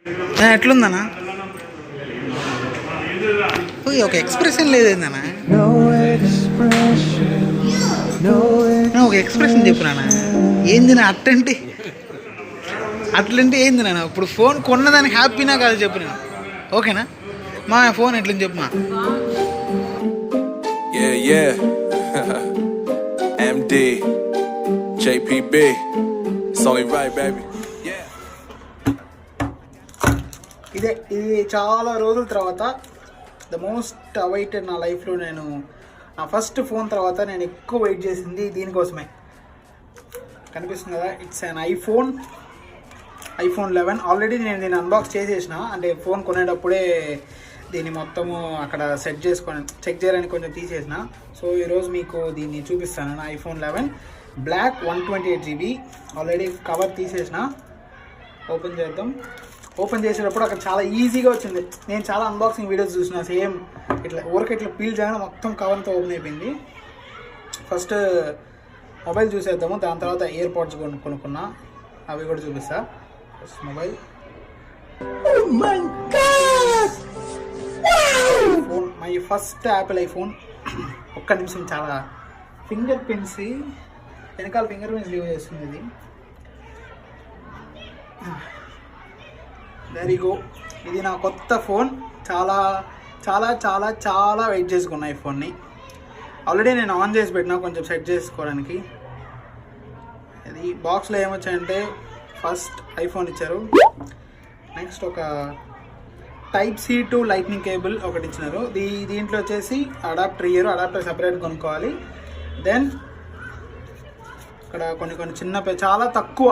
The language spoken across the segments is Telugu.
ఎట్లుందన్నా? ఒక ఎక్స్ప్రెషన్ లేదేందన్నా? ఒక ఎక్స్ప్రెషన్ చెప్పునా? ఏంది నా అట్టంటే ఏంది నాన్న? ఇప్పుడు ఫోన్ కొన్నదానికి హ్యాపీనా కాదు చెప్పు నేను. ఓకేనా మా ఫోన్ ఎట్లని చెప్పు మా. MD JPB it's only right baby. ఇది చాలా రోజుల తర్వాత ద మోస్ట్ అవైటెడ్ నా లైఫ్లో. నేను నా ఫస్ట్ ఫోన్ తర్వాత నేను ఎక్కువ వెయిట్ చేసింది దీనికోసమే. కనిపిస్తుంది కదా, ఇట్స్ అన్ ఐఫోన్ 11. ఆల్రెడీ నేను దీన్ని అన్బాక్స్ చేసేసిన, అంటే ఫోన్ కొనేటప్పుడే దీన్ని మొత్తము అక్కడ సెట్ చేసుకొని చెక్ చేయడానికి కొంచెం తీసేసిన. సో ఈరోజు మీకు దీన్ని చూపిస్తాను. నా iPhone 11 black 128GB. Already cover తీసేసిన. ఓపెన్ చేద్దాం. ఓపెన్ చేసేటప్పుడు అక్కడ చాలా ఈజీగా వచ్చింది. నేను చాలా అన్బాక్సింగ్ వీడియోస్ చూసిన, సేమ్ ఇట్లా ఇట్లా పీల్ చేయడం మొత్తం కవర్తో ఓపెన్ అయిపోయింది. ఫస్ట్ మొబైల్ చూసేద్దాము, దాని తర్వాత ఇయర్ పాడ్స్ కొనుక్కున్నా, అవి కూడా చూపిస్తా. First mobile, phone, my first Apple iPhone. ఒక్క నిమిషం, చాలా ఫింగర్ ప్రింట్స్, వెనకాల ఫింగర్ ప్రింట్స్ లీవ్ చేస్తుంది ఇది. Very go. ఇది నా కొత్త ఫోన్. చాలా చాలా చాలా చాలా వెయిట్ చేసుకున్నా ఈ ఫోన్ని. ఆల్రెడీ నేను ఆన్ చేసి పెట్టినా కొంచెం సెట్ చేసుకోవడానికి. ఇది బాక్స్లో ఏమొచ్చాయంటే ఫస్ట్ ఐఫోన్ ఇచ్చారు, నెక్స్ట్ ఒక Type-C to లైట్నింగ్ కేబుల్ ఒకటి ఇచ్చినారు. దీంట్లో వచ్చేసి అడాప్టర్ సపరేట్ కొనుక్కోవాలి. దెన్ ఇక్కడ కొన్ని చిన్న చాలా తక్కువ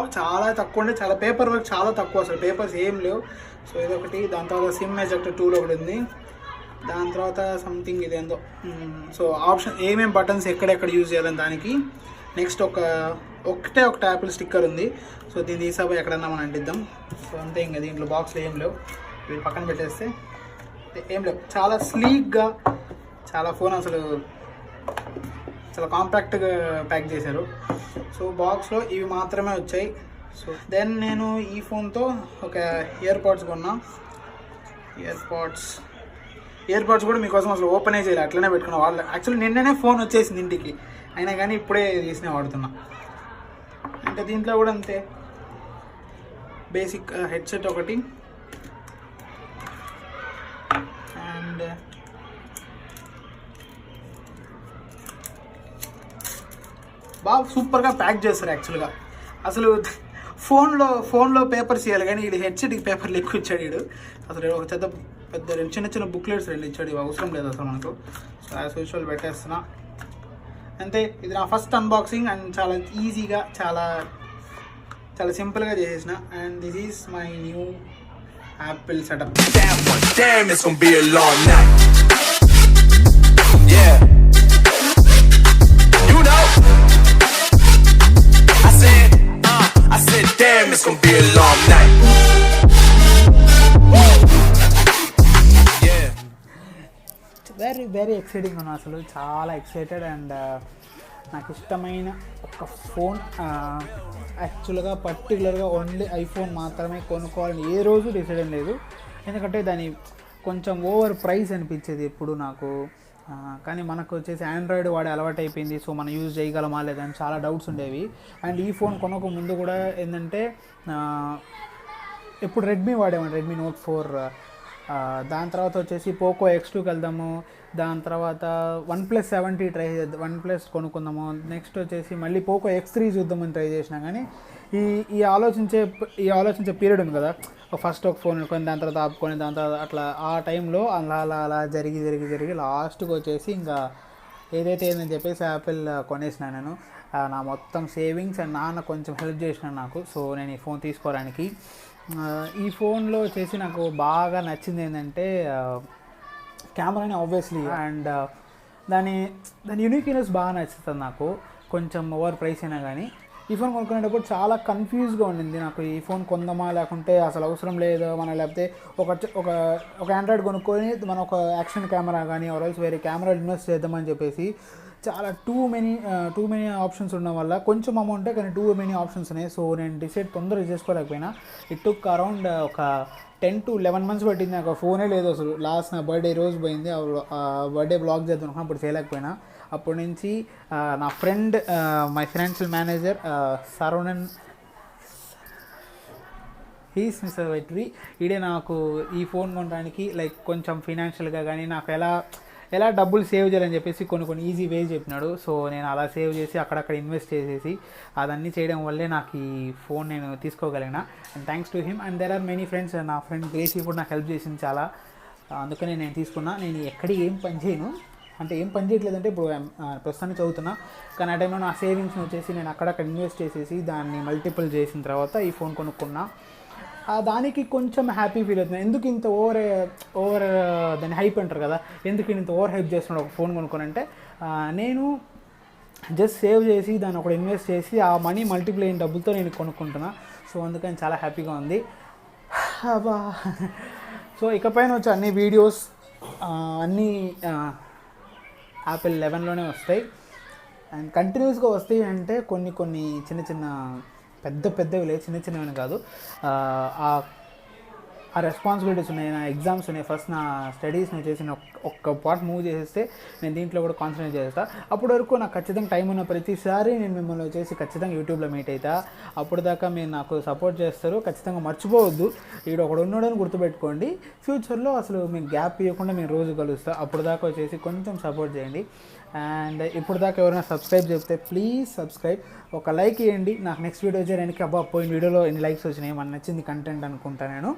అంటే చాలా పేపర్ వర్క్ చాలా తక్కువ, అసలు పేపర్స్ ఏం లేవు. సో ఇదొకటి. దాని తర్వాత సిమ్ ఎజెక్టర్ టూల్ ఒకటి ఉంది. దాని తర్వాత సంథింగ్ ఇదేందో. సో ఆప్షన్ ఏమేమి బటన్స్ ఎక్కడెక్కడ యూజ్ చేయాలని దానికి. నెక్స్ట్ ఒక యాపిల్ స్టిక్కర్ ఉంది. సో దీన్ని తీసాబోయి ఎక్కడన్నా మనం అంటిద్దాం. సో అంతే, ఇంకా దీంట్లో బాక్స్లో ఏం లేవు. వీళ్ళు పక్కన పెట్టేస్తే ఏం లేవు. చాలా స్లీక్గా, చాలా ఫోన్ అసలు చాలా కాంపాక్ట్గా ప్యాక్ చేశారు. సో బాక్స్లో ఇవి మాత్రమే వచ్చాయి. సో దెన్ నేను ఈ ఫోన్తో ఒక ఇయర్ పాడ్స్ కొన్నా. ఇయర్ పాడ్స్ కూడా మీకోసం అసలు ఓపెనే చేయాలి, అట్లనే పెట్టుకున్నా. వాళ్ళు యాక్చువల్లీ నిన్ననే ఫోన్ వచ్చేసింది ఇంటికి, అయినా కానీ ఇప్పుడే తీసినే వాడుతున్నా. అంటే దీంట్లో కూడా అంతే, బేసిక్ హెడ్సెట్ ఒకటి, అండ్ బాగా సూపర్గా ప్యాక్ చేస్తారు. యాక్చువల్గా అసలు ఫోన్లో పేపర్స్ ఇవ్వాలి, కానీ ఇది హెడ్సెట్కి పేపర్లు ఎక్కువ ఇచ్చాడు వీడు. అసలు ఒక పెద్ద చిన్న బుక్లెట్స్ రెండు ఇచ్చాడు, ఇవి అవసరం లేదు అసలు మనకు. సో యాజ్ యూజువల్ పెట్టేస్తున్నా అంతే. ఇది నా ఫస్ట్ అన్బాక్సింగ్ అండ్ చాలా ఈజీగా చాలా సింపుల్గా చేసేసిన. And this is my new Apple setup. Damn, it's gonna be a long night. Yeah. Very exciting ఉన్నా, అసలు చాలా ఎక్సైటెడ్. అండ్ నాకు ఇష్టమైన ఒక ఫోన్. యాక్చువల్గా పర్టికులర్గా ఓన్లీ ఐఫోన్ మాత్రమే కొనుక్కోవాలని ఏ రోజు డిసైడ్ లేదు, ఎందుకంటే దాని కొంచెం ఓవర్ ప్రైస్ అనిపించేది ఎప్పుడు నాకు. కానీ మనకు వచ్చేసి ఆండ్రాయిడ్ వాడే అలవాటు అయిపోయింది. సో మనం యూజ్ చేయగలమా లేదని చాలా డౌట్స్ ఉండేవి. అండ్ ఈ ఫోన్ కొనక ముందు కూడా ఏంటంటే ఎప్పుడు రెడ్మీ వాడేవాడిని, రెడ్మీ నోట్ 4. దాని తర్వాత వచ్చేసి పోకో X2కి వెళ్దాము. దాని తర్వాత OnePlus 70 ట్రై చేద్దాం, OnePlus కొనుక్కుందాము. నెక్స్ట్ వచ్చేసి మళ్ళీ పోకో X3 చూద్దామని ట్రై చేసినా, కానీ ఈ ఆలోచించే పీరియడ్ ఉంది కదా, ఫస్ట్ ఒక ఫోన్ కొని దాని తర్వాత ఆపుకొని దాని తర్వాత అట్లా ఆ టైంలో అలా జరిగి లాస్ట్కి వచ్చేసి ఇంకా ఏదైతే ఏందని చెప్పేసి యాపిల్ కొనేసిన నేను. నా మొత్తం సేవింగ్స్ అండ్ నాన్న కొంచెం హెల్ప్ చేసిన నాకు. సో నేను ఈ ఫోన్ తీసుకోవడానికి. ఈ ఫోన్లో వచ్చేసి నాకు బాగా నచ్చింది ఏంటంటే కెమెరాని ఆబ్వియస్లీ, అండ్ దాని యూనిక్నెస్ బాగా నచ్చుతుంది నాకు. కొంచెం ఓవర్ ప్రైస్ అయినా కానీ ఈ ఫోన్ కొనుక్కునేటప్పుడు చాలా కన్ఫ్యూజ్గా ఉండింది నాకు. ఈ ఫోన్ కొందామా లేకుంటే అసలు అవసరం లేదు మన, లేకపోతే ఒక ఆండ్రాయిడ్ కొనుక్కొని మనం ఒక యాక్షన్ కెమెరా కానీ ఆర్ఎల్స్ వేరే కెమెరా ఇన్వెస్ట్ చేద్దామని చెప్పేసి చాలా టూ మెనీ ఆప్షన్స్ ఉండడం వల్ల కొంచెం అమౌంటే కానీ టూ మెనీ ఆప్షన్స్ ఉన్నాయి. సో నేను డిసైడ్ తొందరగా చేసుకోలేకపోయినా ఇట్ టుక్ అరౌండ్ ఒక 10 to 11 months పట్టింది. నాకు ఫోనే లేదు అసలు. లాస్ట్ నా బర్త్డే రోజు పోయింది. ఆ బర్త్డే బ్లాగ్ చేద్దాం అప్పుడు చేయలేకపోయినా. అప్పటి నుంచి నా friend my financial manager Saravanan, he's mister Vetri, ఈడే నాకు ఈ ఫోన్ కొనడానికి లైక్ కొంచెం ఫినాన్షియల్గా కానీ నాకు ఎలా డబ్బులు సేవ్ చేయాలని చెప్పేసి కొన్ని ఈజీ వేస్ చెప్పినాడు. సో నేను అలా సేవ్ చేసి అక్కడక్కడ ఇన్వెస్ట్ చేసేసి అదన్నీ చేయడం వల్లే నాకు ఈ ఫోన్ నేను తీసుకోగలిగిన. And thanks to him. And there are many friends. నా ఫ్రెండ్ గ్రేసీ కూడా నాకు హెల్ప్ చేసింది చాలా. అందుకనే నేను తీసుకున్నా. నేను ఎక్కడికి ఏం పని చేయను, అంటే ఏం పని చేయట్లేదంటే ఇప్పుడు ప్రస్తుతానికి చదువుతున్నా, కానీ ఆ టైంలో నా సేవింగ్స్ని వచ్చేసి నేను అక్కడక్కడ ఇన్వెస్ట్ చేసేసి దాన్ని మల్టిపుల్ చేసిన తర్వాత ఈ ఫోన్ కొనుక్కున్నా. దానికి కొంచెం హ్యాపీ ఫీల్ అవుతుంది. ఎందుకు ఇంత ఓవర్ దాన్ని హైప్ అంటారు కదా, ఎందుకు ఇంత ఓవర్ హైప్ చేస్తున్నాడు ఒక ఫోన్ కొనుక్కోనంటే, నేను జస్ట్ సేవ్ చేసి దాన్ని ఒకటి ఇన్వెస్ట్ చేసి ఆ మనీ మల్టిపుల్ అయిన డబ్బులతో నేను కొనుక్కుంటున్నా. సో అందుకని చాలా హ్యాపీగా ఉంది. సో ఇకపైన వచ్చే అన్ని వీడియోస్ అన్నీ Apple 11లోనే వస్తాయి. అండ్ కంటిన్యూస్గా వస్తాయి అంటే కొన్ని చిన్న పెద్దవి లేదు, చిన్నవి కాదు. ఆ రెస్పాన్సిబిలిటీస్ ఉన్నాయి, నా ఎగ్జామ్స్ ఉన్నాయి, ఫస్ట్ నా స్టడీస్ని వచ్చేసి ఒక్క పార్ట్ మూవ్ చేసేస్తే నేను దీంట్లో కూడా కాన్సన్ట్రేట్ చేస్తా. అప్పటి వరకు నాకు ఖచ్చితంగా టైం ఉన్న ప్రతిసారి నేను మిమ్మల్ని వచ్చేసి ఖచ్చితంగా యూట్యూబ్లో మీట్ అవుతా. అప్పుడు దాకా మీరు నాకు సపోర్ట్ చేస్తారు. ఖచ్చితంగా మర్చిపోవద్దు, ఈడు ఒకడు ఉన్నాడని గుర్తుపెట్టుకోండి. ఫ్యూచర్లో అసలు మీకు గ్యాప్ ఇవ్వకుండా మేము రోజు కలుస్తా. అప్పుడు దాకా వచ్చేసి కొంచెం సపోర్ట్ చేయండి. అండ్ ఇప్పుడు దాకా ఎవరైనా సబ్స్క్రైబ్ చేస్తే ప్లీజ్ సబ్స్క్రైబ్, ఒక లైక్ ఇవ్వండి. నాకు నెక్స్ట్ వీడియో చేయడానికి పోయిన వీడియోలో ఎన్ని లైక్స్ వచ్చినాయి, మనకు నచ్చింది కంటెంట్ అనుకుంటా నేను.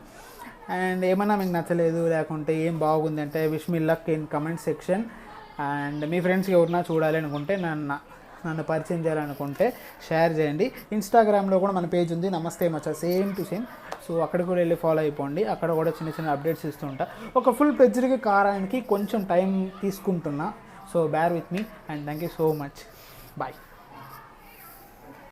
అండ్ ఏమన్నా మీకు నచ్చలేదు లేకుంటే ఏం బాగుంది అంటే wish me luck in comment section. And మీ ఫ్రెండ్స్కి ఎవరన్నా చూడాలి అనుకుంటే నన్ను పరిచయం చేయాలనుకుంటే షేర్ చేయండి. ఇన్స్టాగ్రామ్లో కూడా మన పేజ్ ఉంది, నమస్తే మచ్చా, సేమ్ టు సేమ్. సో అక్కడ కూడా వెళ్ళి ఫాలో అయిపోండి. అక్కడ కూడా చిన్న అప్డేట్స్ ఇస్తుంటా. ఒక ఫుల్ ప్లెడ్జ్డ్గా కారానికి కొంచెం టైం తీసుకుంటున్నా. So bear with me and thank you so much. Bye.